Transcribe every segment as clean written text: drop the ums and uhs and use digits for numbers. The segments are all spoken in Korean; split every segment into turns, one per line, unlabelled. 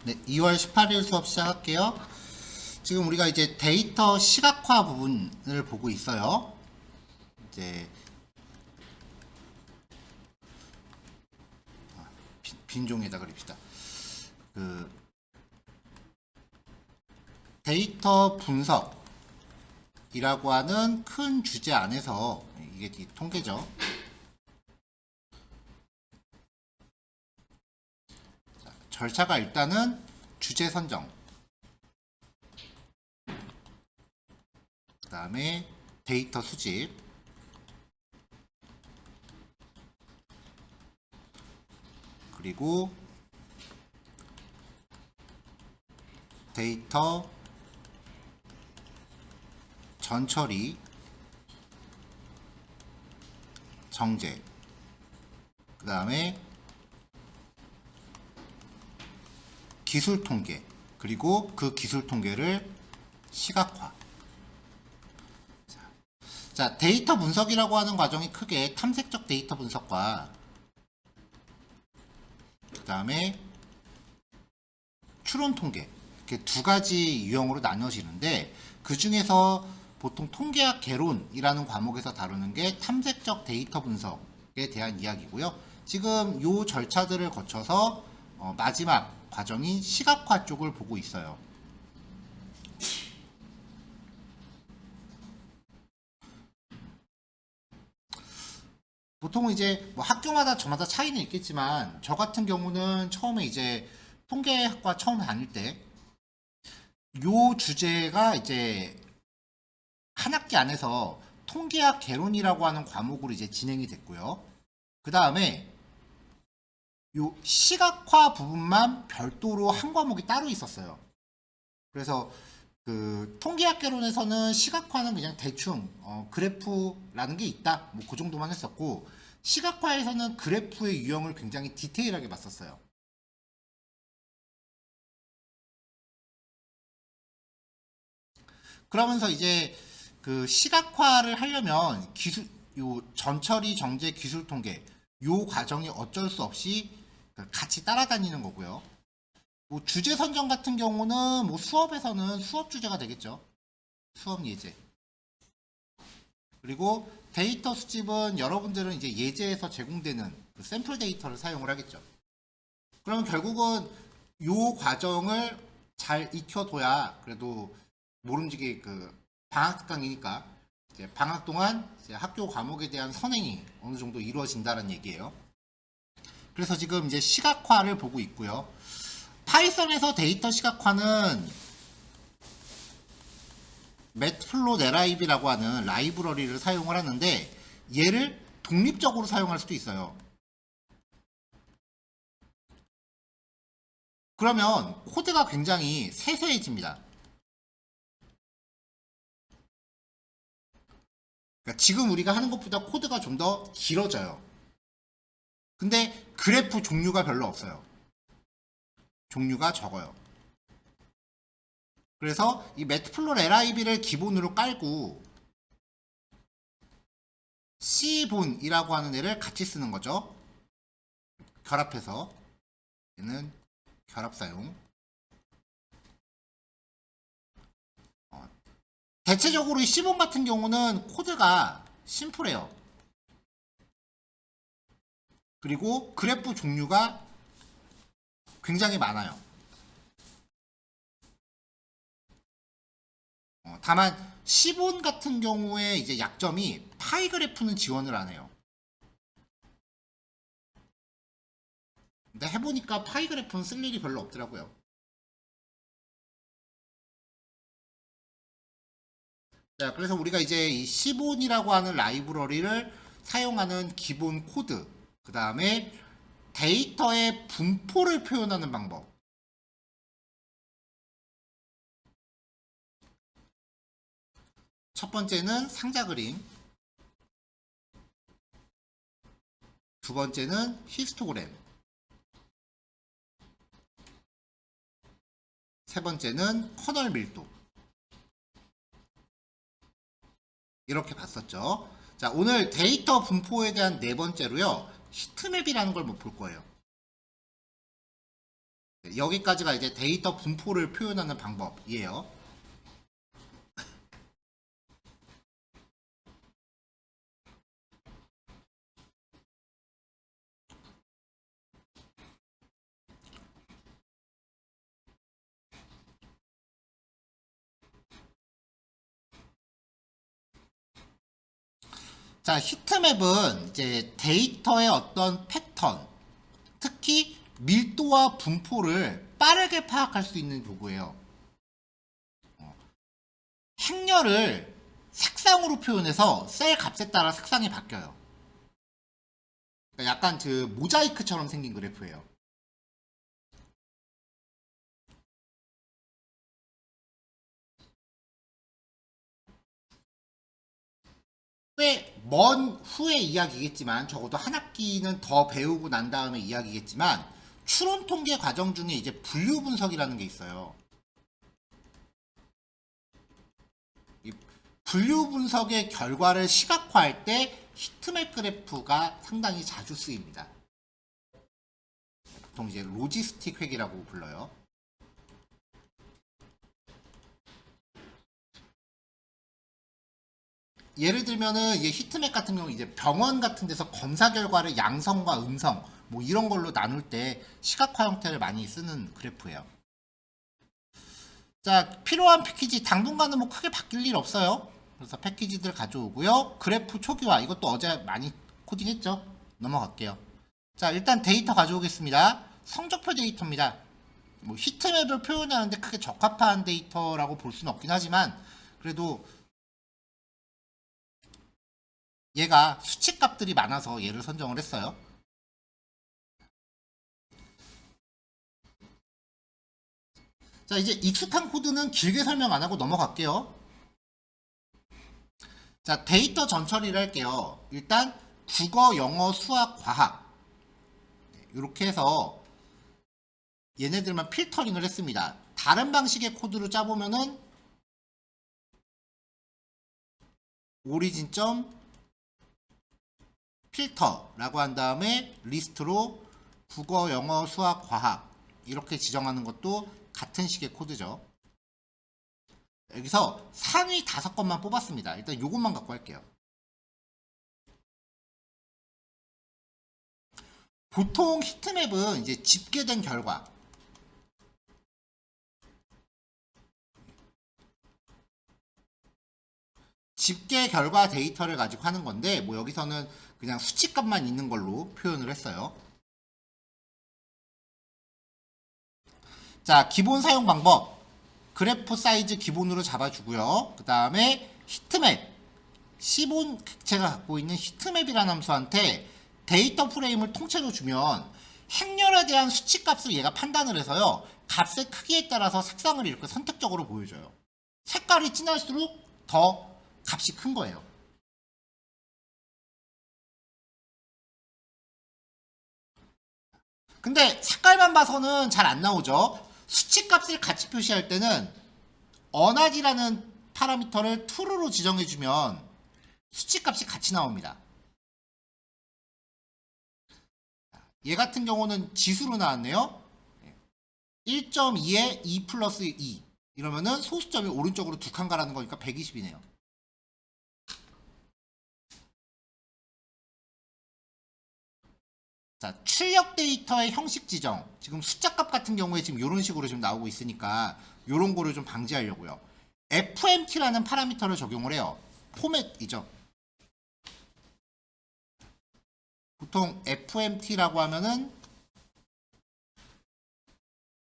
네, 2월 18일 수업 시작할게요. 지금 우리가 이제 데이터 시각화 부분을 보고 있어요. 이제 빈종에다 그립시다. 그 데이터 분석이라고 하는 큰 주제 안에서 이게 통계죠. 자, 절차가 일단은 주제 선정, 그 다음에 데이터 수집, 그리고 데이터 전처리, 정제, 그 다음에 기술 통계, 그리고 그 기술 통계를 시각화. 자, 데이터 분석이라고 하는 과정이 크게 탐색적 데이터 분석과 그 다음에 추론 통계, 이렇게 두 가지 유형으로 나눠지는데, 그 중에서 보통 통계학 개론이라는 과목에서 다루는 게 탐색적 데이터 분석에 대한 이야기고요. 지금 이 절차들을 거쳐서 마지막 과정인 시각화 쪽을 보고 있어요. 보통 이제 뭐 학교마다 저마다 차이는 있겠지만, 저 같은 경우는 처음에 이제 통계학과 처음 다닐 때 요 주제가 이제 한 학기 안에서 통계학 개론이라고 하는 과목으로 이제 진행이 됐고요. 그 다음에 요 시각화 부분만 별도로 한 과목이 따로 있었어요. 그래서 그 통계학 개론에서는 시각화는 그냥 대충 그래프라는 게 있다, 뭐 그 정도만 했었고, 시각화에서는 그래프의 유형을 굉장히 디테일하게 봤었어요. 그러면서 이제 그 시각화를 하려면 기술, 요 전처리 정제 기술 통계, 요 과정이 어쩔 수 없이 같이 따라다니는 거고요. 뭐 주제 선정 같은 경우는 뭐 수업에서는 수업 주제가 되겠죠. 수업 예제. 그리고 데이터 수집은 여러분들은 이제 예제에서 제공되는 그 샘플 데이터를 사용을 하겠죠. 그러면 결국은 요 과정을 잘 익혀둬야 그래도 모름지기 그 방학 특강이니까 이제 방학 동안 이제 학교 과목에 대한 선행이 어느 정도 이루어진다는 얘기예요. 그래서 지금 이제 시각화를 보고 있고요. 파이썬에서 데이터 시각화는 매트플로네라이브라고 하는 라이브러리를 사용을 하는데, 얘를 독립적으로 사용할 수도 있어요. 그러면 코드가 굉장히 세세해집니다. 그러니까 지금 우리가 하는 것보다 코드가 좀 더 길어져요. 근데 그래프 종류가 별로 없어요. 종류가 적어요. 그래서 이 매트플로네라이브를 기본으로 깔고 C본이라고 하는 애를 같이 쓰는 거죠. 결합해서. 얘는 결합 사용. 대체적으로 이 C본 같은 경우는 코드가 심플해요. 그리고 그래프 종류가 굉장히 많아요. 다만 C본 같은 경우에 이제 약점이 파이 그래프는 지원을 안 해요. 근데 해보니까 파이 그래프는 쓸 일이 별로 없더라고요. 자, 그래서 우리가 이제 이 C본이라고 하는 라이브러리를 사용하는 기본 코드, 그 다음에 데이터의 분포를 표현하는 방법. 첫 번째는 상자 그림, 두 번째는 히스토그램, 세 번째는 커널 밀도. 이렇게 봤었죠. 자, 오늘 데이터 분포에 대한 네 번째로요, 히트맵이라는 걸 못 볼 거예요. 여기까지가 이제 데이터 분포를 표현하는 방법이에요. 자, 히트맵은 이제 데이터의 어떤 패턴, 특히 밀도와 분포를 빠르게 파악할 수 있는 도구예요. 행렬을 색상으로 표현해서 셀 값에 따라 색상이 바뀌어요. 그러니까 약간 그 모자이크처럼 생긴 그래프예요. 먼 후에 이야기겠지만 적어도 한 학기는 더 배우고 난 다음에 이야기겠지만 추론 통계 과정 중에 이제 분류 분석이라는 게 있어요. 이 분류 분석의 결과를 시각화할 때 히트맵 그래프가 상당히 자주 쓰입니다. 보통 이제 로지스틱 회계라고 불러요. 예를 들면은 이제 히트맵 같은 경우 이제 병원 같은 데서 검사 결과를 양성과 음성 뭐 이런 걸로 나눌 때 시각화 형태를 많이 쓰는 그래프예요. 자, 필요한 패키지 당분간은 뭐 크게 바뀔 일 없어요. 그래서 패키지들 가져오고요. 그래프 초기화 이것도 어제 많이 코딩했죠. 넘어갈게요. 자, 일단 데이터 가져오겠습니다. 성적표 데이터입니다. 뭐 히트맵을 표현하는데 크게 적합한 데이터라고 볼 수는 없긴 하지만 그래도 얘가 수치값들이 많아서 얘를 선정을 했어요. 자, 이제 익숙한 코드는 길게 설명 안 하고 넘어갈게요. 자, 데이터 전처리를 할게요. 일단 국어, 영어, 수학, 과학 이렇게 해서 얘네들만 필터링을 했습니다. 다른 방식의 코드로 짜보면은 오리진.점 필터라고 한 다음에 리스트로 국어, 영어, 수학, 과학 이렇게 지정하는 것도 같은 식의 코드죠. 여기서 상위 5건만 뽑았습니다. 일단 이것만 갖고 할게요. 보통 히트맵은 이제 집계된 결과 집계 결과 데이터를 가지고 하는 건데 뭐 여기서는 그냥 수치값만 있는 걸로 표현을 했어요. 자, 기본 사용 방법 그래프 사이즈 기본으로 잡아주고요. 그 다음에 히트맵 시본 객체가 갖고 있는 히트맵이라는 함수한테 데이터 프레임을 통째로 주면 행렬에 대한 수치값을 얘가 판단을 해서요. 값의 크기에 따라서 색상을 이렇게 선택적으로 보여줘요. 색깔이 진할수록 더 값이 큰 거예요. 근데 색깔만 봐서는 잘 안 나오죠. 수치값을 같이 표시할 때는 어나지라는 파라미터를 true로 지정해주면 수치값이 같이 나옵니다. 얘 같은 경우는 지수로 나왔네요. 1.2에 2 플러스 2 이러면은 소수점이 오른쪽으로 두 칸 가라는 거니까 120이네요. 자, 출력 데이터의 형식 지정. 지금 숫자값 같은 경우에 지금 이런 식으로 지금 나오고 있으니까 이런 거를 좀 방지하려고요. FMT라는 파라미터를 적용을 해요. 포맷이죠. 보통 FMT라고 하면은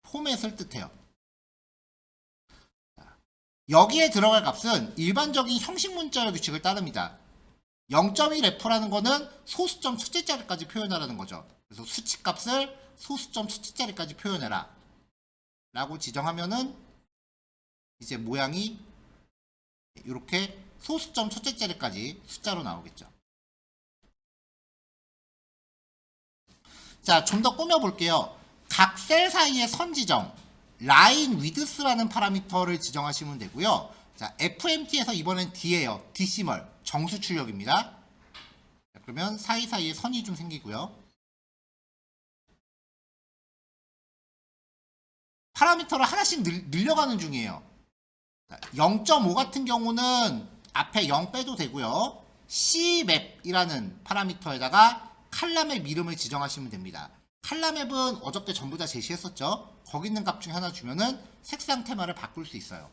포맷을 뜻해요. 여기에 들어갈 값은 일반적인 형식 문자열 규칙을 따릅니다. 0.1F라는 거는 소수점 첫째 자리까지 표현하라는 거죠. 그래서 수치값을 소수점 첫째 자리까지 표현해라 라고 지정하면은 이제 모양이 이렇게 소수점 첫째 자리까지 숫자로 나오겠죠. 자, 좀 더 꾸며볼게요. 각 셀 사이의 선 지정 라인 위드스라는 파라미터를 지정하시면 되고요. 자, FMT에서 이번엔 D예요. 디시멀 정수 출력입니다. 자, 그러면 사이사이에 선이 좀 생기고요. 파라미터를 하나씩 늘려가는 중이에요. 0.5 같은 경우는 앞에 0 빼도 되고요. cmap이라는 파라미터에다가 칼라맵 이름을 지정하시면 됩니다. 칼라맵은 어저께 전부 다 제시했었죠. 거기 있는 값 중에 하나 주면은 색상 테마를 바꿀 수 있어요.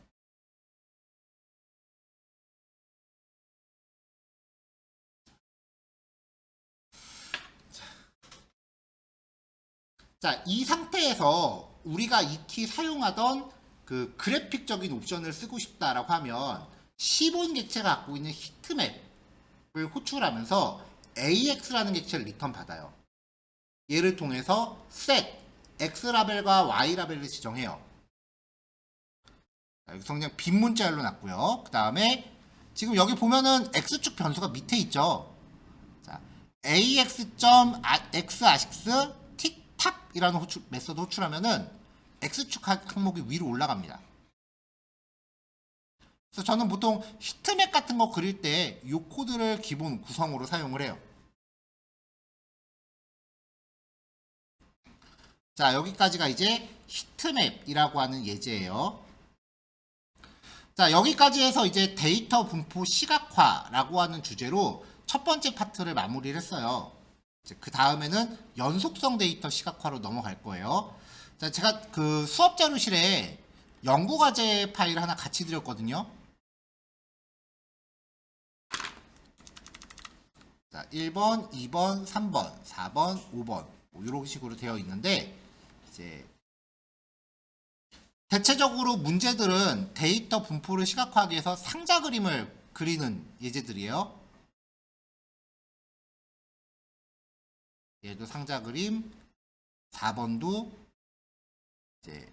자, 이 상태에서 우리가 익히 사용하던 그 그래픽적인 옵션을 쓰고 싶다라고 하면 시본 객체가 갖고 있는 히트맵을 호출하면서 AX라는 객체를 리턴 받아요. 얘를 통해서 set X 라벨과 Y 라벨을 지정해요. 자, 여기서 그냥 빈 문자열로 놨고요. 그 다음에 지금 여기 보면은 X축 변수가 밑에 있죠. 자, ax.xAsix 틱탑이라는 메서드 호출하면은 X축 항목이 위로 올라갑니다. 그래서 저는 보통 히트맵 같은 거 그릴 때 이 코드를 기본 구성으로 사용을 해요. 자, 여기까지가 이제 히트맵이라고 하는 예제예요. 자, 여기까지 해서 이제 데이터 분포 시각화라고 하는 주제로 첫 번째 파트를 마무리를 했어요. 그 다음에는 연속성 데이터 시각화로 넘어갈 거예요. 자, 제가 그 수업 자료실에 연구과제 파일 하나 같이 드렸거든요. 자, 1번, 2번, 3번, 4번, 5번 뭐 이런 식으로 되어 있는데 이제 대체적으로 문제들은 데이터 분포를 시각화하기 위해서 상자 그림을 그리는 예제들이에요. 얘도 상자 그림, 4번도 이제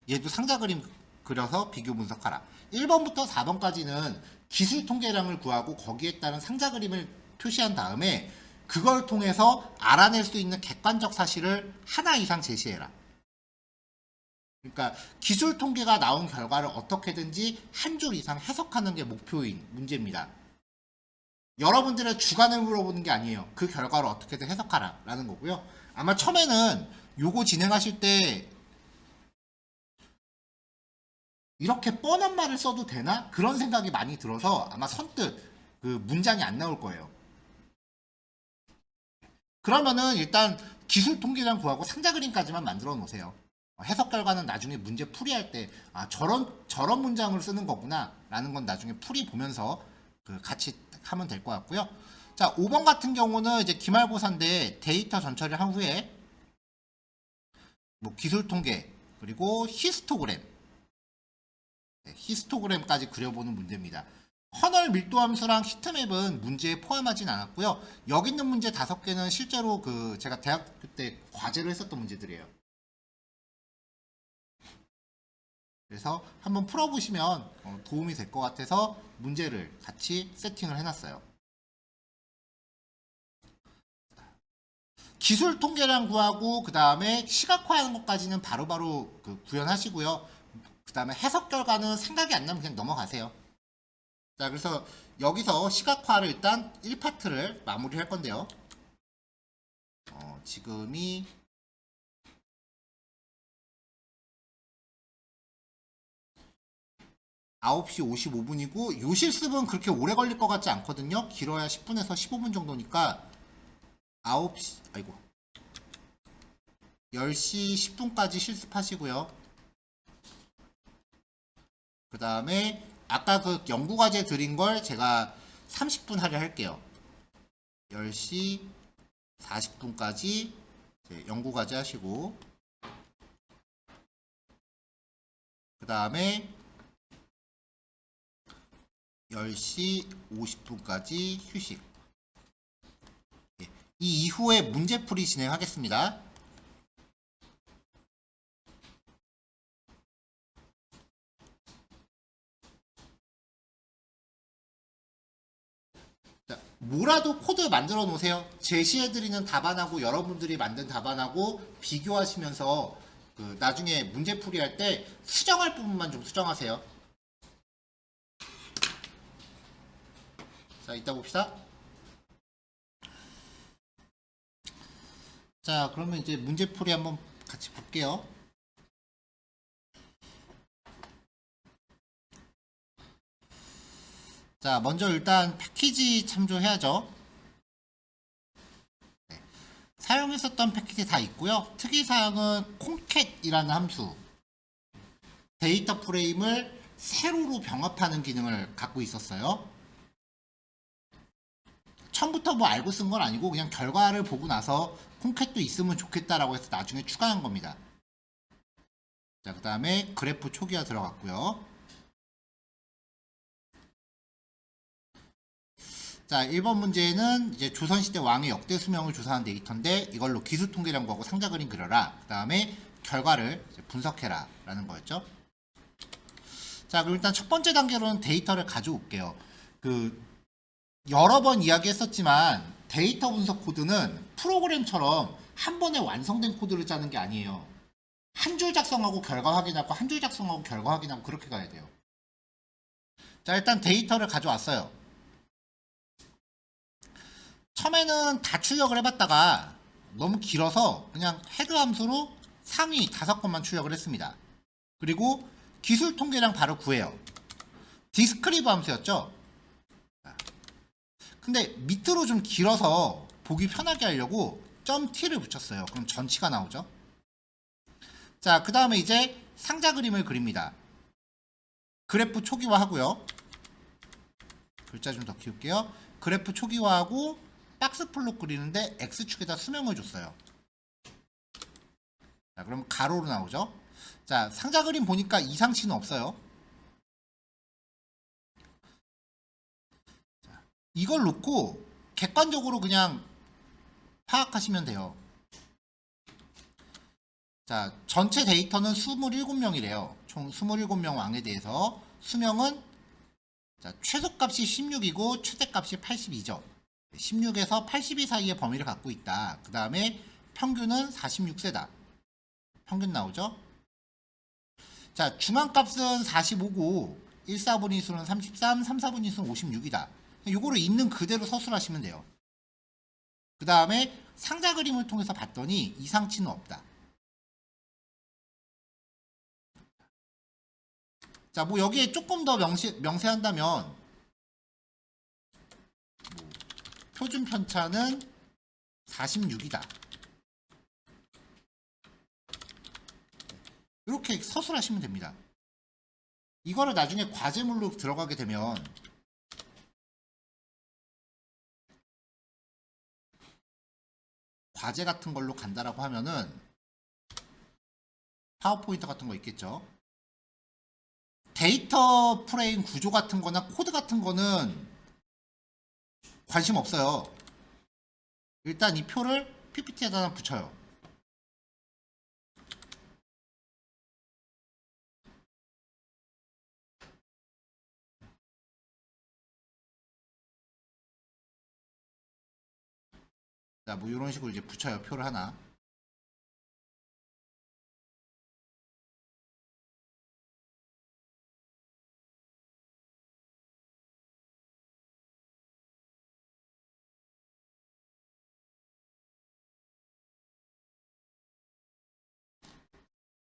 얘도 상자 그림 그려서 비교 분석하라. 1번부터 4번까지는 기술 통계량을 구하고 거기에 따른 상자 그림을 표시한 다음에 그걸 통해서 알아낼 수 있는 객관적 사실을 하나 이상 제시해라. 그러니까 기술 통계가 나온 결과를 어떻게든지 한 줄 이상 해석하는 게 목표인 문제입니다. 여러분들의 주관을 물어보는 게 아니에요. 그 결과를 어떻게든 해석하라 라는 거고요. 아마 처음에는 요거 진행하실 때 이렇게 뻔한 말을 써도 되나? 그런 생각이 많이 들어서 아마 선뜻 그 문장이 안 나올 거예요. 그러면은 일단 기술 통계량 구하고 상자 그림까지만 만들어 놓으세요. 해석 결과는 나중에 문제 풀이할 때 저런 문장을 쓰는 거구나 라는 건 나중에 풀이 보면서 그 같이 하면 될 것 같고요. 자, 5번 같은 경우는 이제 기말고사인데 데이터 전처리를 한 후에 뭐 기술 통계 그리고 히스토그램 히스토그램까지 그려보는 문제입니다. 커널 밀도 함수랑 히트맵은 문제에 포함하진 않았고요. 여기 있는 문제 5개는 실제로 그 제가 대학교 때 과제로 했었던 문제들이에요. 그래서 한번 풀어보시면 도움이 될 것 같아서 문제를 같이 세팅을 해놨어요. 기술 통계량 구하고 그 다음에 시각화하는 것까지는 바로바로 그 구현하시고요. 그 다음에 해석 결과는 생각이 안 나면 그냥 넘어가세요. 자, 그래서 여기서 시각화를 일단 1파트를 마무리할 건데요. 지금이 9시 55분이고 요 실습은 그렇게 오래 걸릴 것 같지 않거든요. 길어야 10분에서 15분 정도니까 9시 아이고 10시 10분까지 실습하시고요. 그 다음에 아까 그 연구과제 드린 걸 제가 30분 하려 할게요. 10시 40분까지 연구과제 하시고 그 다음에 10시 50분까지 휴식. 이 이후에 문제풀이 진행하겠습니다. 자, 뭐라도 코드 만들어 놓으세요. 제시해드리는 답안하고 여러분들이 만든 답안하고 비교하시면서 그 나중에 문제풀이 할 때 수정할 부분만 좀 수정하세요. 자, 이따 봅시다. 자, 그러면 이제 문제풀이 한번 같이 볼게요. 자, 먼저 일단 패키지 참조해야죠. 네. 사용했었던 패키지 다 있고요. 특이사항은 콩캣이라는 함수, 데이터 프레임을 세로로 병합하는 기능을 갖고 있었어요. 처음부터 뭐 알고 쓴 건 아니고 그냥 결과를 보고 나서 콩캣도 있으면 좋겠다라고 해서 나중에 추가한 겁니다. 자, 그 다음에 그래프 초기화 들어갔고요. 자, 1번 문제는 이제 조선시대 왕의 역대 수명을 조사한 데이터인데 이걸로 기수 통계량 구하고 상자 그림 그려라. 그 다음에 결과를 분석해라 라는 거였죠. 자, 그럼 일단 첫 번째 단계로는 데이터를 가져올게요. 여러 번 이야기했었지만 데이터 분석 코드는 프로그램처럼 한 번에 완성된 코드를 짜는 게 아니에요. 한 줄 작성하고 결과 확인하고 한 줄 작성하고 결과 확인하고 그렇게 가야 돼요. 자, 일단 데이터를 가져왔어요. 처음에는 다 출력을 해봤다가 너무 길어서 그냥 헤드 함수로 상위 5건만 출력을 했습니다. 그리고 기술 통계량 바로 구해요. 디스크리브 함수였죠. 근데 밑으로 좀 길어서 보기 편하게 하려고 .t를 붙였어요. 그럼 전치가 나오죠. 자, 그 다음에 이제 상자 그림을 그립니다. 그래프 초기화 하고요. 글자 좀 더 키울게요. 그래프 초기화하고 박스 플롯 그리는데 X축에다 수명을 줬어요. 자, 그럼 가로로 나오죠. 자, 상자 그림 보니까 이상치는 없어요. 자, 이걸 놓고 객관적으로 그냥 파악하시면 돼요. 자, 전체 데이터는 27명이래요. 총 27명 왕에 대해서 수명은 자, 최소값이 16이고 최대값이 82죠. 16에서 82 사이의 범위를 갖고 있다. 그 다음에 평균은 46세다. 평균 나오죠? 자, 중앙값은 45고 1, 4분위 수는 33, 3, 4분위 수는 56이다. 요거를 있는 그대로 서술하시면 돼요. 그 다음에 상자 그림을 통해서 봤더니 이상치는 없다. 자, 뭐 여기에 조금 더 명세한다면 뭐 표준 편차는 46이다. 이렇게 서술하시면 됩니다. 이거를 나중에 과제물로 들어가게 되면 과제 같은 걸로 간다라고 하면은 파워포인트 같은 거 있겠죠. 데이터 프레임 구조 같은 거나 코드 같은 거는 관심 없어요. 일단 이 표를 PPT에다 붙여요. 자, 뭐 이런 식으로 이제 붙여요. 표를 하나.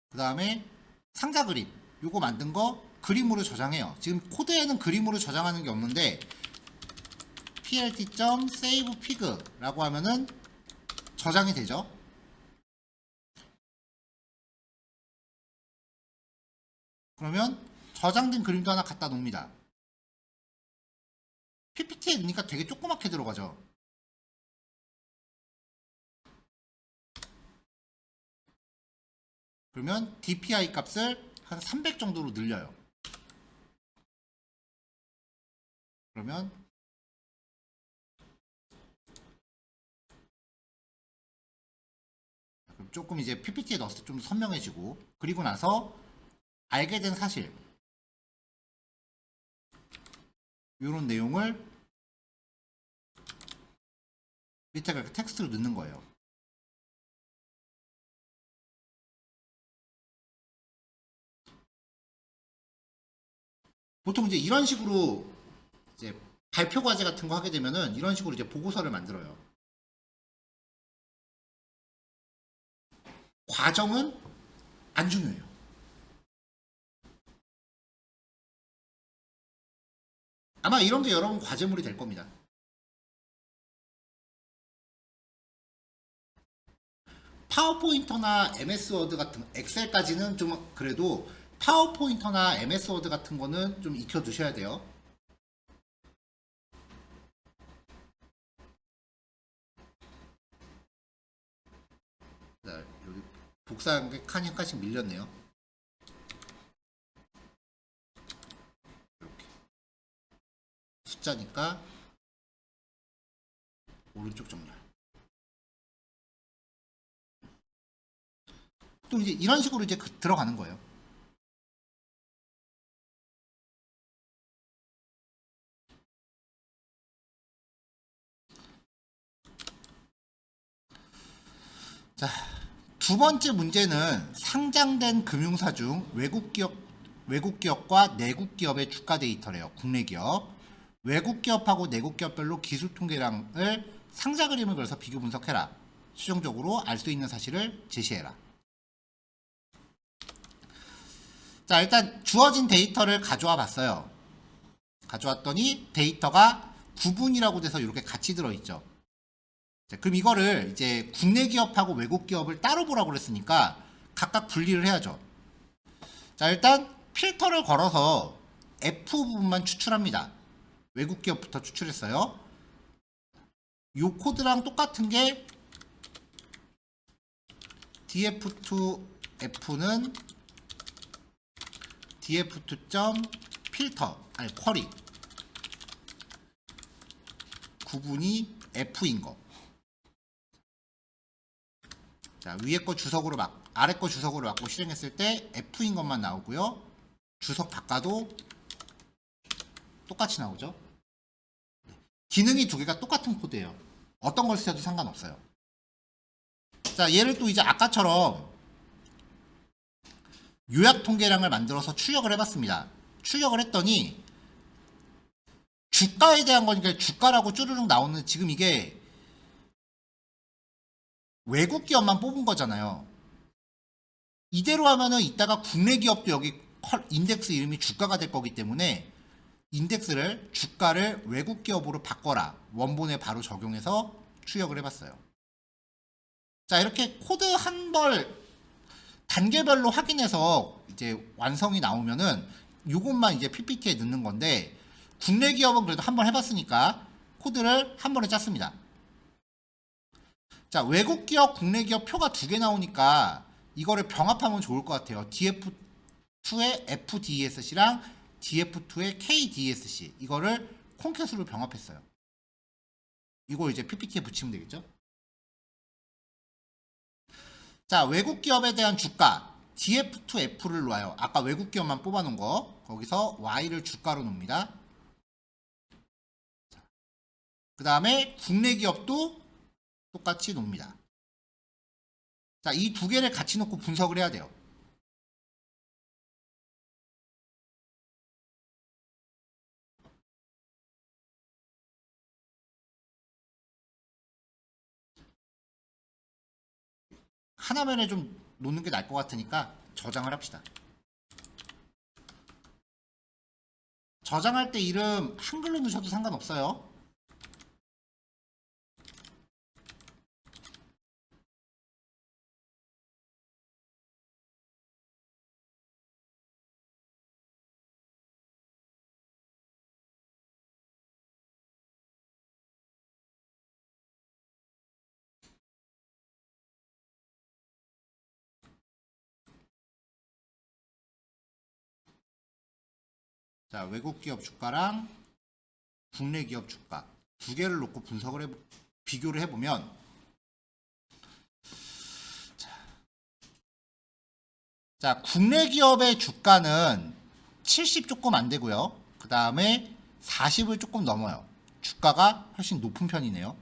그 다음에 상자 그림. 요거 만든 거 그림으로 저장해요. 지금 코드에는 그림으로 저장하는 게 없는데 plt.savepig 라고 하면은 저장이 되죠. 그러면 저장된 그림도 하나 갖다 놓습니다. PPT에 넣으니까 되게 조그맣게 들어가죠. 그러면 DPI 값을 한 300 정도로 늘려요. 그러면 조금 이제 PPT에 넣었을 때 좀 선명해지고, 그리고 나서 알게 된 사실 이런 내용을 밑에 그렇게 텍스트로 넣는 거예요. 보통 이제 이런 식으로 이제 발표 과제 같은 거 하게 되면은 이런 식으로 이제 보고서를 만들어요. 과정은 안 중요해요. 아마 이런 게 여러분 과제물이 될 겁니다. 파워포인터나 MS 워드 같은 엑셀까지는 좀 그래도 파워포인터나 MS 워드 같은 거는 좀 익혀 두셔야 돼요. 자, 여기 복사한 게 칸이 한 칸씩 밀렸네요. 이렇게 숫자니까 오른쪽 정렬. 또 이제 이런 식으로 이제 들어가는 거예요. 자, 두 번째 문제는 상장된 금융사 중 외국 기업과 내국 기업의 주가 데이터래요. 국내 기업. 외국 기업하고 내국 기업별로 기술 통계량을 상자 그림을 그려서 비교 분석해라. 수정적으로 알 수 있는 사실을 제시해라. 자, 일단 주어진 데이터를 가져와 봤어요. 가져왔더니 데이터가 구분이라고 돼서 이렇게 같이 들어있죠. 자, 그럼 이거를 이제 국내 기업하고 외국 기업을 따로 보라고 그랬으니까 각각 분리를 해야죠. 자, 일단 필터를 걸어서 F 부분만 추출합니다. 외국 기업부터 추출했어요. 요 코드랑 똑같은 게 df2f는 df2.filter 아니 쿼리 구분이 F인 거. 자, 위에 거 주석으로 아래 거 주석으로 맞고 실행했을 때 F인 것만 나오고요. 주석 바꿔도 똑같이 나오죠. 기능이 두 개가 똑같은 코드예요. 어떤 걸 쓰셔도 상관없어요. 자, 얘를 또 이제 아까처럼 요약 통계량을 만들어서 출력을 해봤습니다. 출력을 했더니 주가에 대한 거니까 주가라고 쭈르륵 나오는 지금 이게 외국 기업만 뽑은 거잖아요. 이대로 하면은 이따가 국내 기업도 여기 인덱스 이름이 주가가 될 거기 때문에 인덱스를 주가를 외국 기업으로 바꿔라. 원본에 바로 적용해서 출력을 해봤어요. 자, 이렇게 코드 한 벌 단계별로 확인해서 이제 완성이 나오면은 이것만 이제 PPT에 넣는 건데 국내 기업은 그래도 한 번 해봤으니까 코드를 한 번에 짰습니다. 자, 외국 기업, 국내 기업 표가 두 개 나오니까 이거를 병합하면 좋을 것 같아요. DF2의 FDSC랑 DF2의 KDSC 이거를 콘캣으로 병합했어요. 이거 이제 PPT에 붙이면 되겠죠? 자, 외국 기업에 대한 주가 DF2F를 놓아요. 아까 외국 기업만 뽑아놓은 거 거기서 Y를 주가로 놓습니다. 그 다음에 국내 기업도 똑같이 놓습니다. 자, 이 두 개를 같이 놓고 분석을 해야 돼요. 하나면에 좀 놓는 게 나을 것 같으니까 저장을 합시다. 저장할 때 이름 한글로 넣으셔도 상관없어요. 자, 외국 기업 주가랑 국내 기업 주가 두 개를 놓고 비교를 해보면 자, 국내 기업의 주가는 70 조금 안 되고요. 그 다음에 40을 조금 넘어요. 주가가 훨씬 높은 편이네요.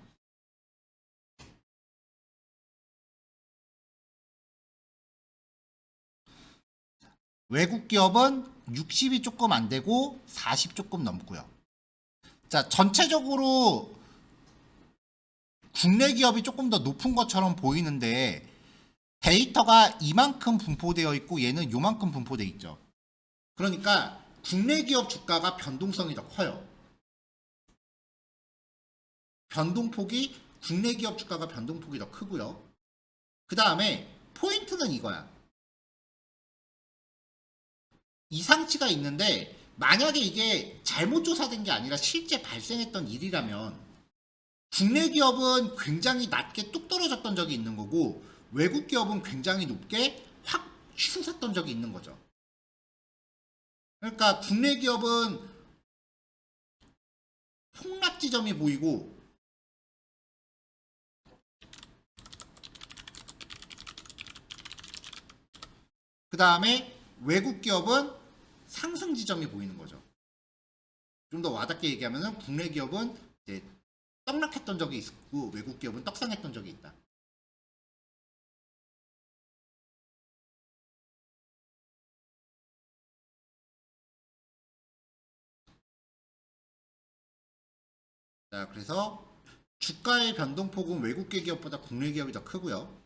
외국 기업은 60이 조금 안 되고 40 조금 넘고요. 자, 전체적으로 국내 기업이 조금 더 높은 것처럼 보이는데 데이터가 이만큼 분포되어 있고 얘는 요만큼 분포되어 있죠. 그러니까 국내 기업 주가가 변동성이 더 커요. 변동폭이 국내 기업 주가가 변동폭이 더 크고요. 그 다음에 포인트는 이거야. 이상치가 있는데 만약에 이게 잘못 조사된 게 아니라 실제 발생했던 일이라면 국내 기업은 굉장히 낮게 뚝 떨어졌던 적이 있는 거고 외국 기업은 굉장히 높게 확 치솟았던 적이 있는 거죠. 그러니까 국내 기업은 폭락 지점이 보이고 그 다음에 외국 기업은 상승 지점이 보이는 거죠. 좀 더 와닿게 얘기하면 국내 기업은 이제 떡락했던 적이 있고 외국 기업은 떡상했던 적이 있다. 자, 그래서 주가의 변동폭은 외국계 기업보다 국내 기업이 더 크고요.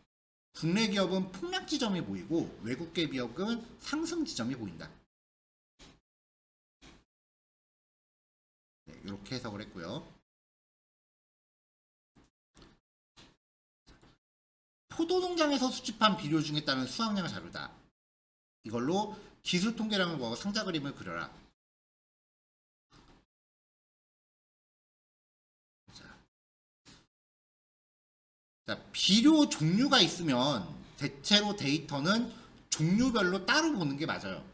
국내 기업은 폭락 지점이 보이고 외국계 기업은 상승 지점이 보인다. 네, 이렇게 해석을 했고요. 포도농장에서 수집한 비료 중에 따른 수확량 자료다. 이걸로 기술 통계량을 구하고 상자 그림을 그려라. 자, 비료 종류가 있으면 대체로 데이터는 종류별로 따로 보는 게 맞아요.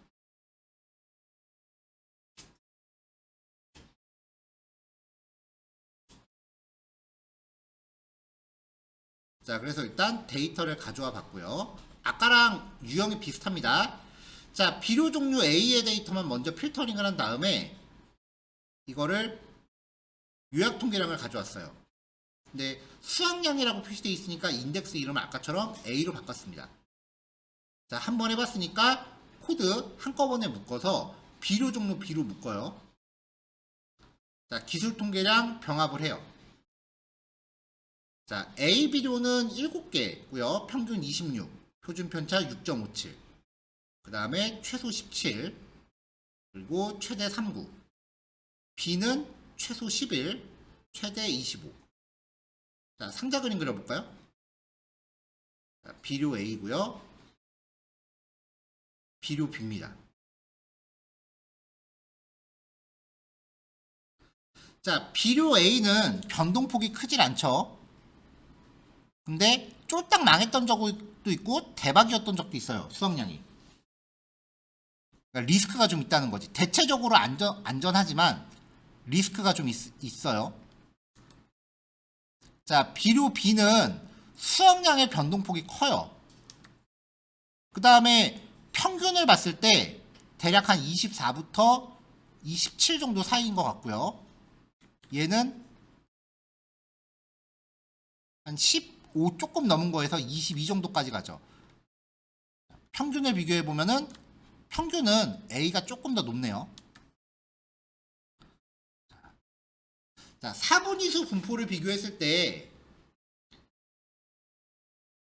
자, 그래서 일단 데이터를 가져와 봤고요. 아까랑 유형이 비슷합니다. 자, 비료 종류 A의 데이터만 먼저 필터링을 한 다음에 이거를 요약 통계량을 가져왔어요. 근데 수확량이라고 표시되어 있으니까 인덱스 이름을 아까처럼 A로 바꿨습니다. 자, 한번 해봤으니까 코드 한꺼번에 묶어서 비료 종류 B로 묶어요. 자, 기술 통계량 병합을 해요. 자, A 비료는 7개고요. 평균 26, 표준 편차 6.57. 그 다음에 최소 17, 그리고 최대 39. B는 최소 11, 최대 25. 자, 상자 그림 그려볼까요? 자, 비료 A고요. 비료 B입니다. 자, 비료 A는 변동폭이 크질 않죠. 근데 쫄딱 망했던 적도 있고 대박이었던 적도 있어요. 수확량이. 그러니까 리스크가 좀 있다는 거지. 대체적으로 안전하지만 리스크가 좀 있어요. 자, 비료 B는 수확량의 변동폭이 커요. 그 다음에 평균을 봤을 때 대략 한 24부터 27 정도 사이인 것 같고요. 얘는 한 15 조금 넘은 거에서 22 정도까지 가죠. 평균을 비교해 보면은 평균은 A가 조금 더 높네요. 자, 4분위수 분포를 비교했을 때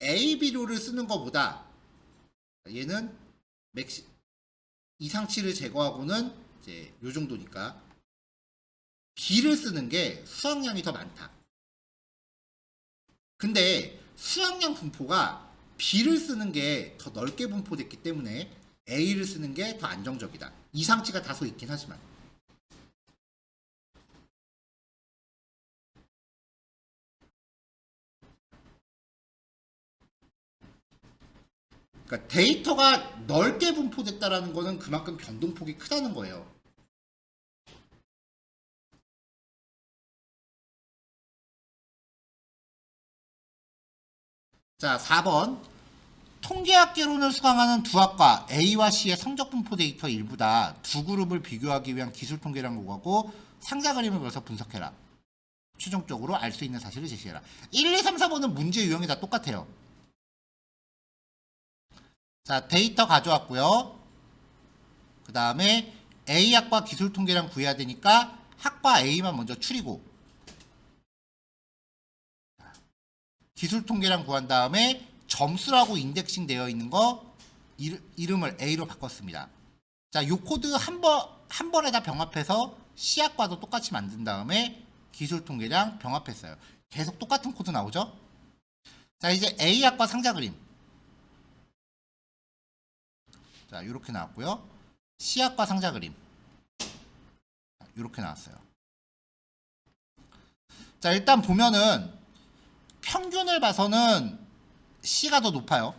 A 비료를 쓰는 것보다 얘는 이상치를 제거하고는 이제 요 정도니까 B를 쓰는 게 수확량이 더 많다. 근데 수확량 분포가 B를 쓰는 게 더 넓게 분포됐기 때문에 A를 쓰는 게 더 안정적이다. 이상치가 다소 있긴 하지만. 그러니까 데이터가 넓게 분포됐다라는 거는 그만큼 변동폭이 크다는 거예요. 자, 4번. 통계학개론을 수강하는 두 학과 A와 C의 성적 분포 데이터 일부다. 두 그룹을 비교하기 위한 기술 통계량을 구하고 상자 그림을 그려서 분석해라. 최종적으로 알 수 있는 사실을 제시해라. 1, 2, 3, 4번은 문제 유형이 다 똑같아요. 자, 데이터 가져왔고요. 그 다음에 A학과 기술 통계량 구해야 되니까 학과 A만 먼저 추리고 기술 통계량 구한 다음에 점수라고 인덱싱 되어 있는 거 이름을 A로 바꿨습니다. 자, 요 코드 한 번에다 병합해서 C학과도 똑같이 만든 다음에 기술 통계량 병합했어요. 계속 똑같은 코드 나오죠? 자, 이제 A학과 상자 그림. 자, 이렇게 나왔고요. C학과 상자 그림. 이렇게 나왔어요. 자, 일단 보면은 평균을 봐서는 C가 더 높아요.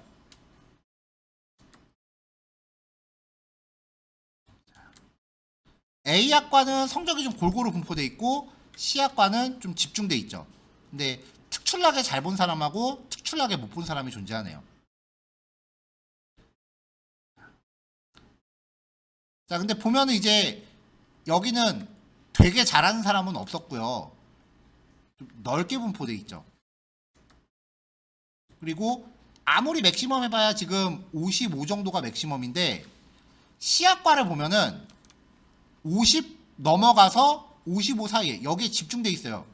A학과는 성적이 좀 골고루 분포돼 있고 C학과는 좀 집중돼 있죠. 근데 특출나게 잘 본 사람하고 특출나게 못 본 사람이 존재하네요. 자, 근데 보면은 이제 여기는 되게 잘하는 사람은 없었고요. 좀 넓게 분포돼 있죠. 그리고 아무리 맥시멈 해봐야 지금 55 정도가 맥시멈인데 C학과를 보면은 50 넘어가서 55 사이에 여기에 집중돼 있어요.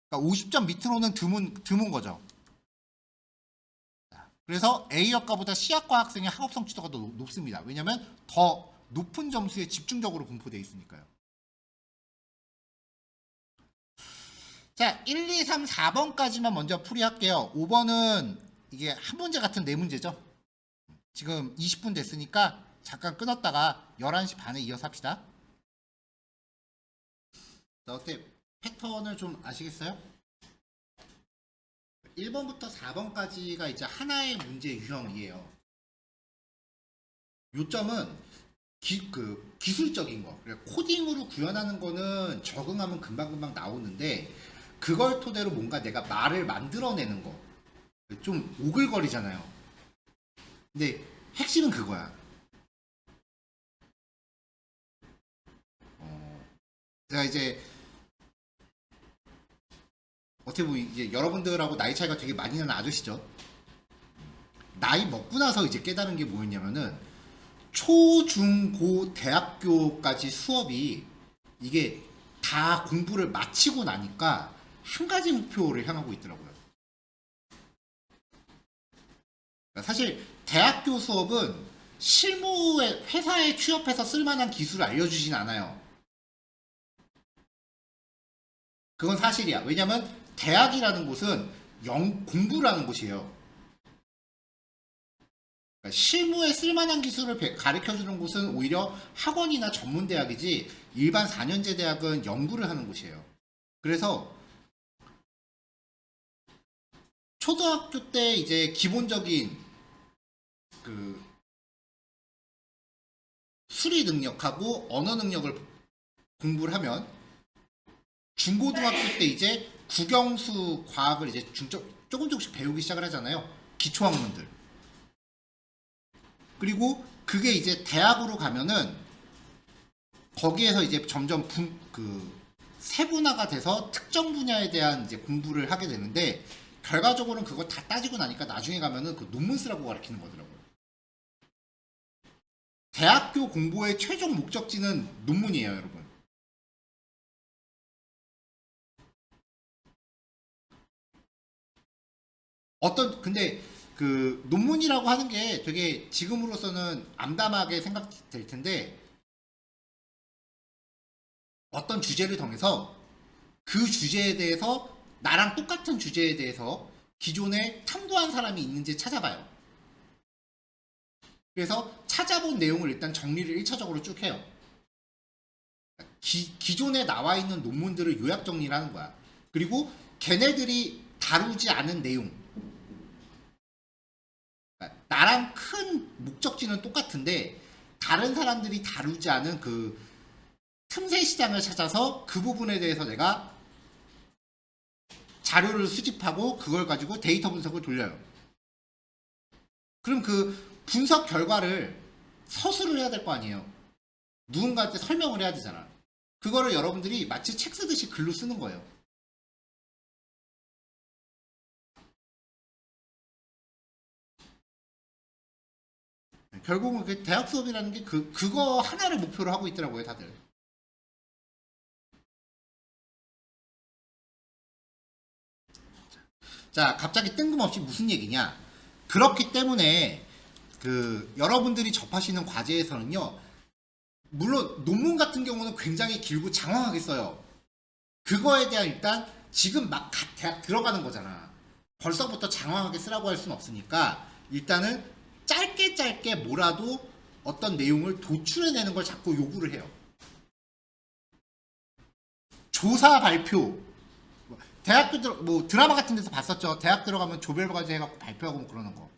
그러니까 50점 밑으로는 드문 거죠. 그래서 A학과보다 C학과 학생의 학업 성취도가 더 높습니다. 왜냐하면 더 높은 점수에 집중적으로 분포되어 있으니까요. 자, 1, 2, 3, 4번까지만 먼저 풀이할게요. 5번은 이게 한 문제 같은 네 문제죠. 지금 20분 됐으니까 잠깐 끊었다가 11시 반에 이어서 합시다. 자, 어때? 패턴을 좀 아시겠어요? 1번부터 4번까지가 이제 하나의 문제 유형이에요. 요점은 기술적인 거. 코딩으로 구현하는 거는 적응하면 금방금방 나오는데 그걸 토대로 뭔가 내가 말을 만들어내는 거. 좀 오글거리잖아요. 근데 핵심은 그거야. 제가 이제 어떻게 보면 이제 여러분들하고 나이 차이가 되게 많이 나는 아저씨죠. 나이 먹고 나서 이제 깨달은 게 뭐였냐면은 초, 중, 고, 대학교까지 수업이 이게 다 공부를 마치고 나니까 한 가지 목표를 향하고 있더라고요. 그러니까 사실 대학교 수업은 실무에 회사에 취업해서 쓸만한 기술을 알려주진 않아요. 그건 사실이야. 왜냐면 대학이라는 곳은 공부라는 곳이에요. 그러니까 실무에 쓸만한 기술을 가르쳐주는 곳은 오히려 학원이나 전문대학이지 일반 4년제 대학은 연구를 하는 곳이에요. 그래서 초등학교 때 이제 기본적인 그 수리 능력하고 언어 능력을 공부를 하면 중고등학교 때 이제 국영수 과학을 이제 조금 조금씩 배우기 시작을 하잖아요. 기초학문들. 그리고 그게 이제 대학으로 가면은 거기에서 이제 점점 세분화가 돼서 특정 분야에 대한 이제 공부를 하게 되는데 결과적으로는 그거 다 따지고 나니까 나중에 가면은 그 논문 쓰라고 가르치는 거더라고요. 대학교 공부의 최종 목적지는 논문이에요, 여러분. 근데 그 논문이라고 하는 게 되게 지금으로서는 암담하게 생각될 텐데 어떤 주제를 정해서 그 주제에 대해서 나랑 똑같은 주제에 대해서 기존에 탐구한 사람이 있는지 찾아봐요. 그래서 찾아본 내용을 일단 정리를 1차적으로 쭉 해요. 기존에 나와 있는 논문들을 요약 정리를 하는 거야. 그리고 걔네들이 다루지 않은 내용. 그러니까 나랑 큰 목적지는 똑같은데 다른 사람들이 다루지 않은 그 틈새 시장을 찾아서 그 부분에 대해서 내가 자료를 수집하고 그걸 가지고 데이터 분석을 돌려요. 그럼 그 분석 결과를 서술을 해야 될 거 아니에요. 누군가한테 설명을 해야 되잖아. 그거를 여러분들이 마치 책 쓰듯이 글로 쓰는 거예요. 결국은 그 대학 수업이라는 게 그거 하나를 목표로 하고 있더라고요, 다들. 자, 갑자기 뜬금없이 무슨 얘기냐? 그렇기 때문에 여러분들이 접하시는 과제에서는요, 물론 논문 같은 경우는 굉장히 길고 장황하게 써요. 그거에 대한 일단 지금 막 대학 들어가는 거잖아. 벌써부터 장황하게 쓰라고 할 수는 없으니까 일단은 짧게 뭐라도 어떤 내용을 도출해내는 걸 자꾸 요구를 해요. 조사 발표. 대학교 뭐 드라마 같은 데서 봤었죠. 대학 들어가면 조별 과제 해갖고 발표하고 뭐 그러는 거.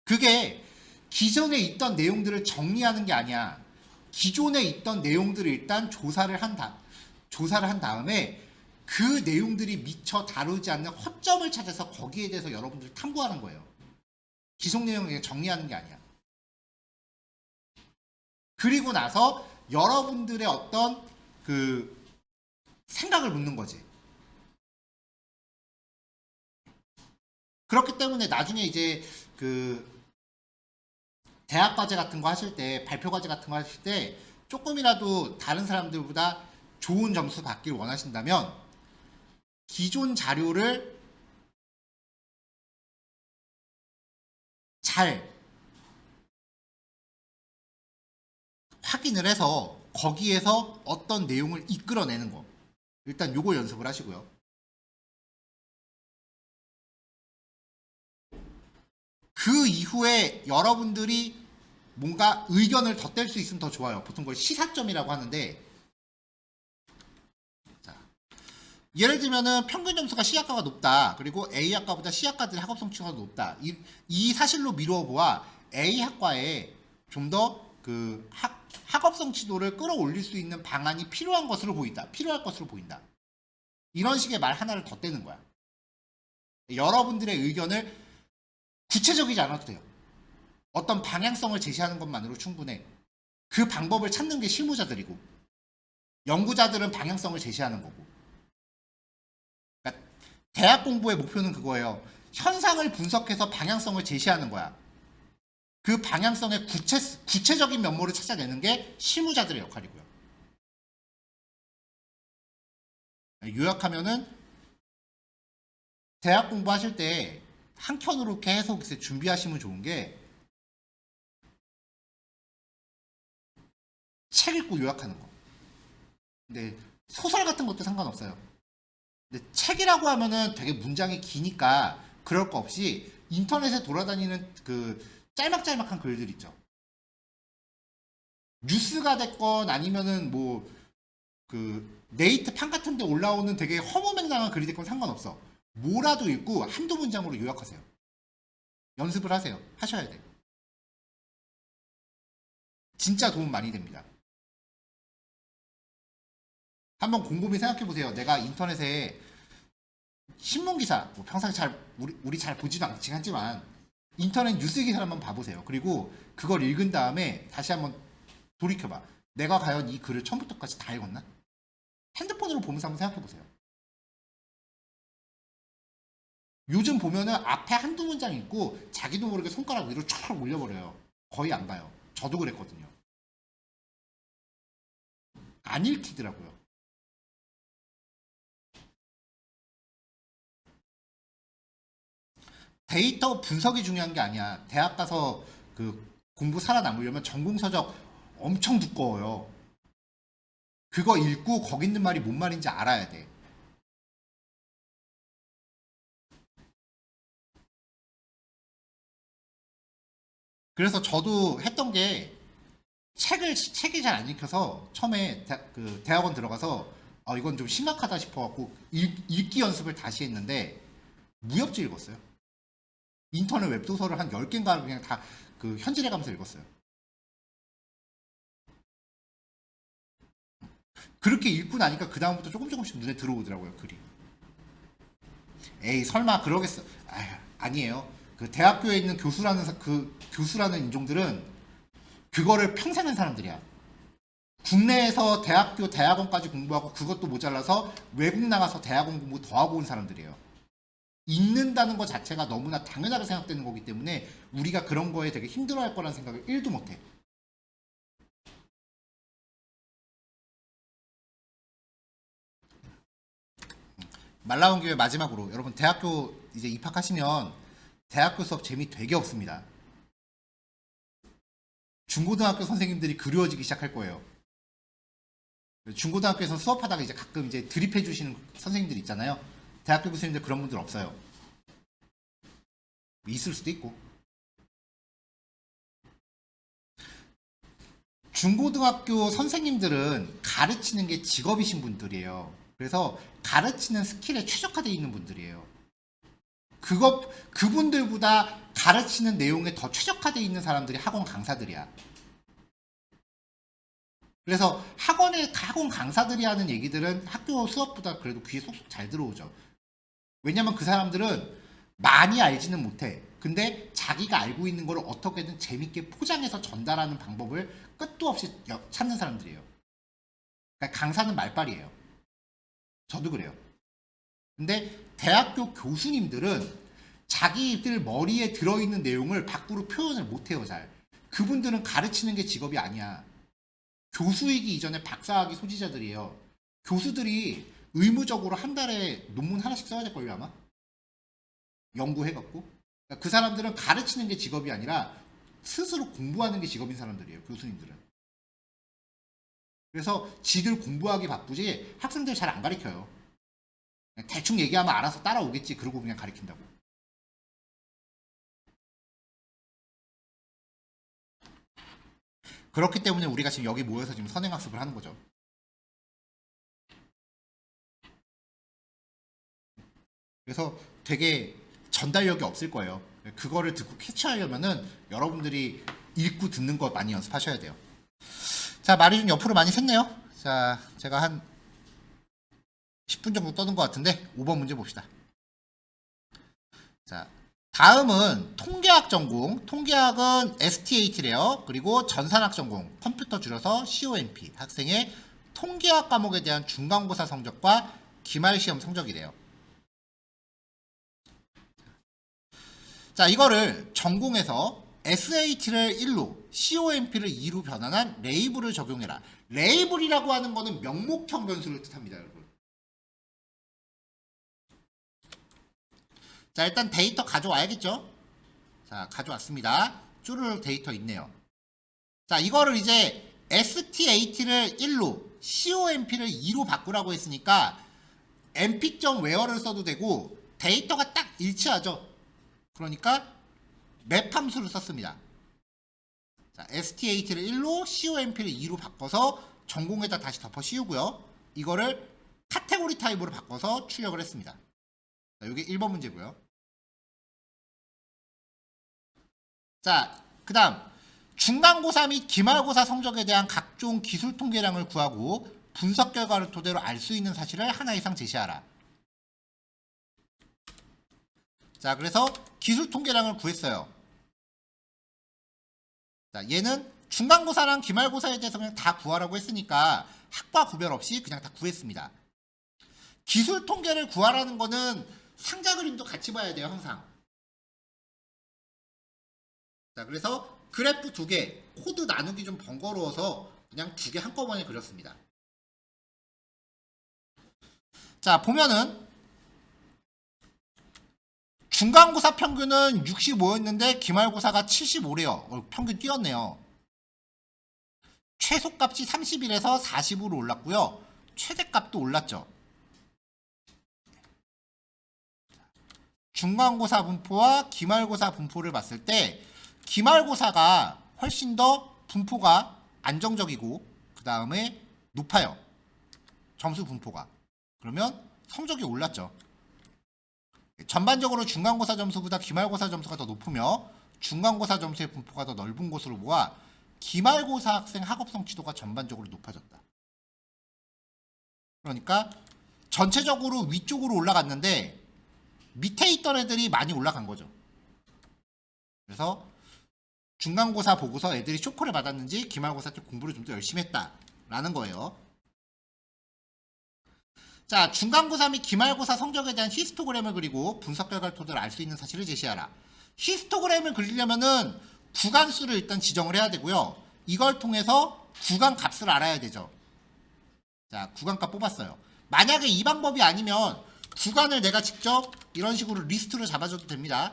그게 기존에 있던 내용들을 정리하는 게 아니야. 기존에 있던 내용들을 일단 조사를 한 다음에 그 내용들이 미처 다루지 않는 허점을 찾아서 거기에 대해서 여러분들이 탐구하는 거예요. 기존 내용을 정리하는 게 아니야. 그리고 나서 여러분들의 어떤 생각을 묻는 거지. 그렇기 때문에 나중에 이제 대학 과제 같은 거 하실 때, 발표 과제 같은 거 하실 때 조금이라도 다른 사람들보다 좋은 점수 받길 원하신다면 기존 자료를 잘 확인을 해서 거기에서 어떤 내용을 이끌어내는 거. 일단 요거 연습을 하시고요. 그 이후에 여러분들이 뭔가 의견을 덧댈 수 있으면 더 좋아요. 보통 그걸 시사점이라고 하는데, 자, 예를 들면은 평균 점수가 C학과가 높다. 그리고 A학과보다 C학과들의 학업 성취가 높다. 이 사실로 미루어 보아 A학과에 좀 더 학업 성취도를 끌어올릴 수 있는 방안이 필요한 것으로 보인다. 필요할 것으로 보인다. 이런 식의 말 하나를 덧대는 거야. 여러분들의 의견을 구체적이지 않아도 돼요. 어떤 방향성을 제시하는 것만으로 충분해. 그 방법을 찾는 게 실무자들이고, 연구자들은 방향성을 제시하는 거고. 그러니까 대학 공부의 목표는 그거예요. 현상을 분석해서 방향성을 제시하는 거야. 그 방향성의 구체적인 면모를 찾아내는 게 실무자들의 역할이고요. 요약하면은 대학 공부하실 때 한켠으로 계속 준비하시면 좋은 게 책 읽고 요약하는 거. 근데 소설 같은 것도 상관없어요. 근데 책이라고 하면은 되게 문장이 기니까 그럴 거 없이 인터넷에 돌아다니는 짤막짤막한 글들 있죠. 뉴스가 됐건 아니면은 뭐 네이트판 같은 데 올라오는 되게 허무맹랑한 글이 됐건 상관없어. 뭐라도 읽고 한두 문장으로 요약하세요. 연습을 하세요. 하셔야 돼. 진짜 도움 많이 됩니다. 한번 곰곰이 생각해 보세요. 내가 인터넷에 신문 기사, 뭐 평상시 우리 잘 보지도 않긴 하지만 인터넷 뉴스 기사를 한번 봐보세요. 그리고 그걸 읽은 다음에 다시 한번 돌이켜봐. 내가 과연 이 글을 처음부터까지 다 읽었나? 핸드폰으로 보면서 한번 생각해 보세요. 요즘 보면은 앞에 한두 문장 읽고 자기도 모르게 손가락 위로 쫙 올려버려요. 거의 안 봐요. 저도 그랬거든요. 안 읽히더라고요. 데이터 분석이 중요한 게 아니야. 대학 가서 공부 살아남으려면 전공서적 엄청 두꺼워요. 그거 읽고 거기 있는 말이 뭔 말인지 알아야 돼. 그래서 저도 했던 게 책이 잘 안 읽혀서 처음에 대학원 들어가서 이건 좀 심각하다 싶어갖고 읽기 연습을 다시 했는데 무협지 읽었어요. 인터넷 웹소설을 한 10개인가 그냥 다 현질해 가면서 읽었어요. 그렇게 읽고 나니까 그 다음부터 조금씩 눈에 들어오더라고요, 글이. 에이, 설마 그러겠어. 아니에요. 대학교에 있는 교수라는 인종들은 그거를 평생 한 사람들이야. 국내에서 대학원까지 공부하고 그것도 모자라서 외국 나가서 대학원 공부 더 하고 온 사람들이에요. 읽는다는 것 자체가 너무나 당연하게 생각되는 거기 때문에 우리가 그런 거에 되게 힘들어할 거라는 생각을 1도 못해. 말 나온 김에 마지막으로 여러분 대학교 이제 입학하시면 대학교 수업 재미 되게 없습니다. 중고등학교 선생님들이 그리워지기 시작할 거예요. 중고등학교에서 수업하다가 이제 가끔 이제 드립해 주시는 선생님들 있잖아요. 대학교 교수님들 그런 분들 없어요. 있을 수도 있고. 중고등학교 선생님들은 가르치는 게 직업이신 분들이에요. 그래서 가르치는 스킬에 최적화되어 있는 분들이에요. 그분들보다 가르치는 내용에 더 최적화되어 있는 사람들이 학원 강사들이야. 그래서 학원 강사들이 하는 얘기들은 학교 수업보다 그래도 귀에 쏙쏙 잘 들어오죠. 왜냐면 그 사람들은 많이 알지는 못해. 근데 자기가 알고 있는 걸 어떻게든 재밌게 포장해서 전달하는 방법을 끝도 없이 찾는 사람들이에요. 그러니까 강사는 말빨이에요. 저도 그래요. 근데 대학교 교수님들은 자기들 머리에 들어있는 내용을 밖으로 표현을 못해요, 잘. 그분들은 가르치는 게 직업이 아니야. 교수이기 이전에 박사학위 소지자들이에요. 교수들이 의무적으로 한 달에 논문 하나씩 써야 될걸요, 아마? 연구해갖고. 그러니까 그 사람들은 가르치는 게 직업이 아니라 스스로 공부하는 게 직업인 사람들이에요, 교수님들은. 그래서 지들 공부하기 바쁘지 학생들 잘 안 가르쳐요. 대충 얘기하면 알아서 따라오겠지, 그러고 그냥 가르친다고. 그렇기 때문에 우리가 지금 여기 모여서 지금 선행학습을 하는 거죠. 그래서 되게 전달력이 없을 거예요. 그거를 듣고 캐치하려면은 여러분들이 읽고 듣는 거 많이 연습하셔야 돼요. 자, 말이 좀 옆으로 많이 샜네요. 자, 제가 한 10분 정도 떠든 것 같은데 5번 문제 봅시다. 자, 다음은 통계학 전공. 통계학은 STAT래요. 그리고 전산학 전공, 컴퓨터 줄여서 COMP. 학생의 통계학 과목에 대한 중간고사 성적과 기말시험 성적이래요. 자, 이거를 전공에서 SAT를 1로, COMP를 2로 변환한 레이블을 적용해라. 레이블이라고 하는 거는 명목형 변수를 뜻합니다, 여러분. 자, 일단 데이터 가져와야겠죠? 자, 가져왔습니다. 쭈르륵 데이터 있네요. 자, 이거를 이제 STAT를 1로, COMP를 2로 바꾸라고 했으니까 np.where를 써도 되고 데이터가 딱 일치하죠. 그러니까 맵 함수를 썼습니다. 자, STAT를 1로, COMP를 2로 바꿔서 전공에다 다시 덮어 씌우고요. 이거를 카테고리 타입으로 바꿔서 출력을 했습니다. 자, 이게 1번 문제고요. 자, 그 다음 중간고사 및 기말고사 성적에 대한 각종 기술 통계량을 구하고 분석 결과를 토대로 알 수 있는 사실을 하나 이상 제시하라. 자, 그래서 기술 통계량을 구했어요. 자, 얘는 중간고사랑 기말고사에 대해서 그냥 다 구하라고 했으니까 학과 구별 없이 그냥 다 구했습니다. 기술 통계를 구하라는 거는 상자 그림도 같이 봐야 돼요, 항상. 자, 그래서 그래프 2개, 코드 나누기 좀 번거로워서 그냥 2개 한꺼번에 그렸습니다. 자, 보면은 중간고사 평균은 65였는데 기말고사가 75래요. 평균 뛰었네요. 최소값이 31에서 40으로 올랐고요. 최대값도 올랐죠. 중간고사 분포와 기말고사 분포를 봤을 때 기말고사가 훨씬 더 분포가 안정적이고 그 다음에 높아요. 점수 분포가. 그러면 성적이 올랐죠. 전반적으로 중간고사 점수보다 기말고사 점수가 더 높으며 중간고사 점수의 분포가 더 넓은 곳으로 모아 기말고사 학생 학업 성취도가 전반적으로 높아졌다. 그러니까 전체적으로 위쪽으로 올라갔는데 밑에 있던 애들이 많이 올라간 거죠. 그래서 중간고사 보고서 애들이 쇼크를 받았는지 기말고사 때 공부를 좀 더 열심히 했다라는 거예요. 자, 중간고사 및 기말고사 성적에 대한 히스토그램을 그리고 분석 결과를 토대로 알 수 있는 사실을 제시하라. 히스토그램을 그리려면은 구간수를 일단 지정을 해야 되고요. 이걸 통해서 구간 값을 알아야 되죠. 자, 구간값 뽑았어요. 만약에 이 방법이 아니면 구간을 내가 직접 이런 식으로 리스트로 잡아줘도 됩니다.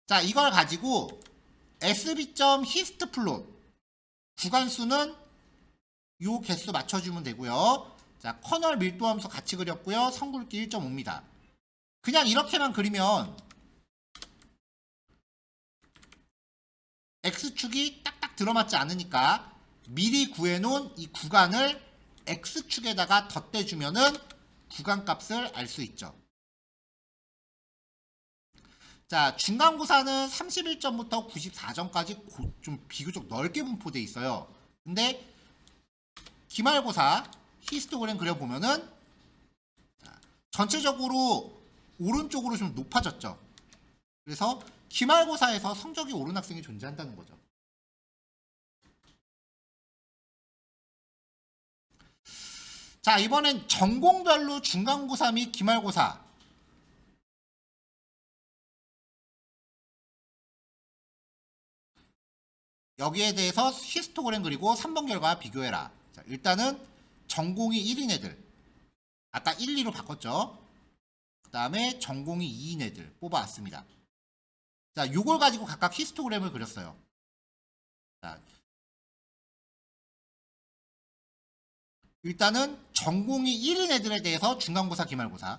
자, 이걸 가지고 sb.histplot 구간수는 요 개수 맞춰주면 되고요. 자, 커널 밀도함수 같이 그렸고요. 성굵기 1.5입니다. 그냥 이렇게만 그리면 x축이 딱딱 들어맞지 않으니까 미리 구해놓은 이 구간을 x축에다가 덧대주면은 구간값을 알 수 있죠. 자, 중간고사는 31점부터 94점까지 좀 비교적 넓게 분포되어 있어요. 근데 기말고사 히스토그램 그려보면은 전체적으로 오른쪽으로 좀 높아졌죠. 그래서 기말고사에서 성적이 오른 학생이 존재한다는 거죠. 자, 이번엔 전공별로 중간고사 및 기말고사 여기에 대해서 히스토그램 그리고 3번 결과 비교해라. 자, 일단은 전공이 1인 애들 아까 1, 2로 바꿨죠. 그 다음에 전공이 2인 애들 뽑아왔습니다. 자, 요걸 가지고 각각 히스토그램을 그렸어요. 자, 일단은 전공이 1인 애들에 대해서 중간고사, 기말고사.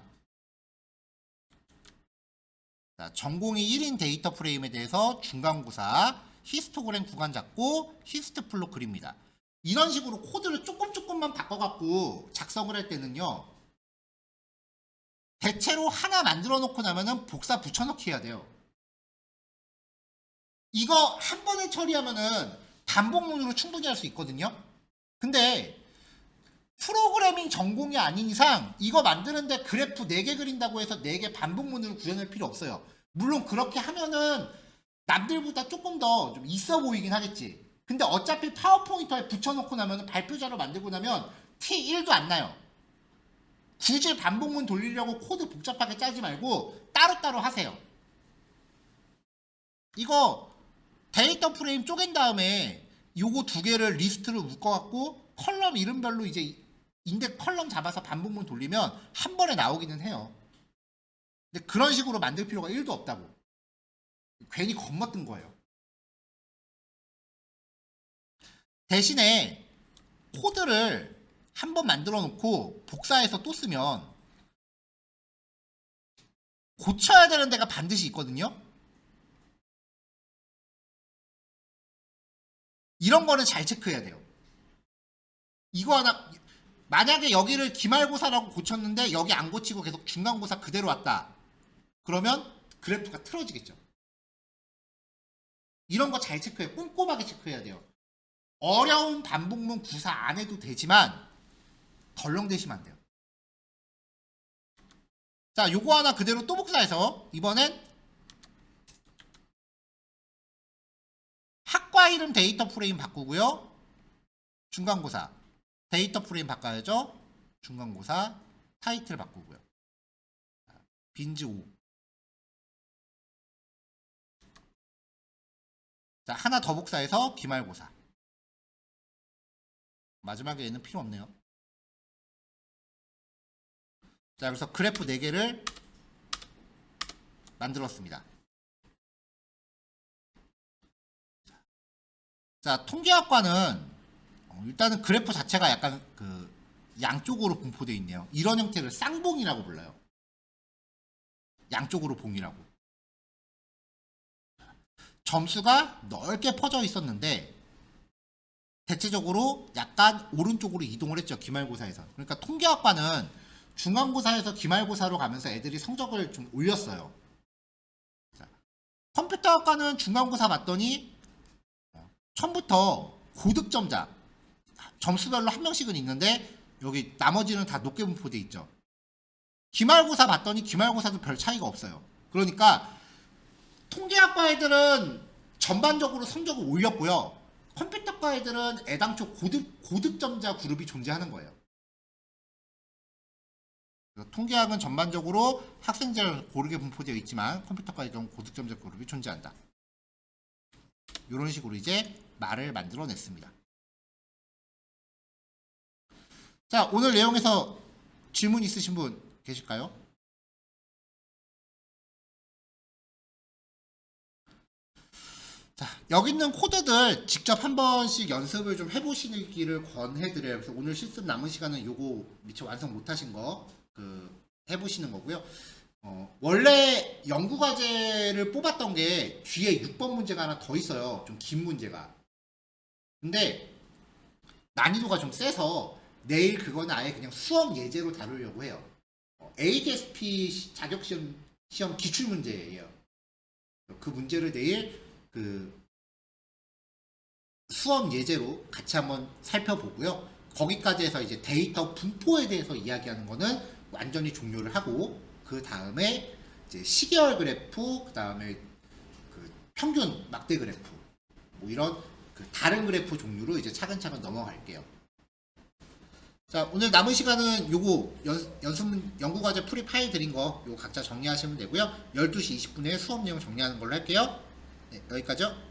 자, 전공이 1인 데이터 프레임에 대해서 중간고사, 히스토그램 구간 잡고 히스트플롯 그립니다. 이런 식으로 코드를 조금만 바꿔갖고 작성을 할 때는요. 대체로 하나 만들어 놓고 나면은 복사 붙여넣기 해야 돼요. 이거 한 번에 처리하면은 반복문으로 충분히 할 수 있거든요. 근데 프로그래밍 전공이 아닌 이상 이거 만드는데 그래프 4개 그린다고 해서 4개 반복문으로 구현할 필요 없어요. 물론 그렇게 하면은 남들보다 조금 더 좀 있어 보이긴 하겠지. 근데 어차피 파워포인터에 붙여놓고 나면 발표자로 만들고 나면 T1도 안 나요. 굳이 반복문 돌리려고 코드 복잡하게 짜지 말고 따로따로 하세요. 이거 데이터 프레임 쪼갠 다음에 요거 2개를 리스트로 묶어갖고 컬럼 이름별로 이제 인덱 컬럼 잡아서 반복문 돌리면 한 번에 나오기는 해요. 근데 그런 식으로 만들 필요가 1도 없다고. 괜히 겁먹던 거예요. 대신에 코드를 한 번 만들어 놓고 복사해서 또 쓰면 고쳐야 되는 데가 반드시 있거든요. 이런 거는 잘 체크해야 돼요. 이거 하나 만약에 여기를 기말고사라고 고쳤는데 여기 안 고치고 계속 중간고사 그대로 왔다. 그러면 그래프가 틀어지겠죠. 이런 거 잘 체크해. 꼼꼼하게 체크해야 돼요. 어려운 반복문 구사 안 해도 되지만 덜렁대시면 안 돼요. 자, 요거 하나 그대로 또 복사해서 이번엔 학과 이름 데이터 프레임 바꾸고요. 중간고사 데이터 프레임 바꿔야죠. 중간고사 타이틀 바꾸고요. 빈즈 5. 자, 하나 더 복사해서 기말고사. 마지막에 얘는 필요 없네요. 자, 그래서 그래프 4개를 만들었습니다. 자, 통계학과는 일단은 그래프 자체가 약간 그 양쪽으로 분포되어 있네요. 이런 형태를 쌍봉이라고 불러요. 양쪽으로 봉이라고. 점수가 넓게 퍼져 있었는데 대체적으로 약간 오른쪽으로 이동을 했죠. 기말고사에서. 그러니까 통계학과는 중간고사에서 기말고사로 가면서 애들이 성적을 좀 올렸어요. 자, 컴퓨터학과는 중간고사 봤더니 처음부터 고득점자 점수별로 한 명씩은 있는데 여기 나머지는 다 높게 분포되어 있죠. 기말고사 봤더니 기말고사도 별 차이가 없어요. 그러니까 통계학과 애들은 전반적으로 성적을 올렸고요. 컴퓨터과 애들은 애당초 고득점자 그룹이 존재하는 거예요. 통계학은 전반적으로 학생들 고르게 분포되어 있지만 컴퓨터과의 경우 고득점자 그룹이 존재한다. 이런 식으로 이제 말을 만들어냈습니다. 자, 오늘 내용에서 질문 있으신 분 계실까요? 자, 여기 있는 코드들 직접 한 번씩 연습을 좀 해보시기를 권해드려요. 그래서 오늘 실습 남은 시간은 요거 미처 완성 못하신 거 해보시는 거고요. 원래 연구과제를 뽑았던 게 뒤에 6번 문제가 하나 더 있어요. 좀 긴 문제가. 근데 난이도가 좀 세서 내일 그거는 아예 그냥 수험 예제로 다루려고 해요. ADSP 자격시험 기출문제예요. 그 문제를 내일 그 수험 예제로 같이 한번 살펴보고요. 거기까지 해서 이제 데이터 분포에 대해서 이야기하는 거는 완전히 종료를 하고 그 다음에 이제 시계열 그래프, 그 다음에 그 평균 막대 그래프, 뭐 이런 그 다른 그래프 종류로 이제 차근차근 넘어갈게요. 자, 오늘 남은 시간은 요거 연구과제 풀이 파일 드린 거 요거 각자 정리하시면 되고요. 12시 20분에 수업 내용 정리하는 걸로 할게요. 네, 여기까지요.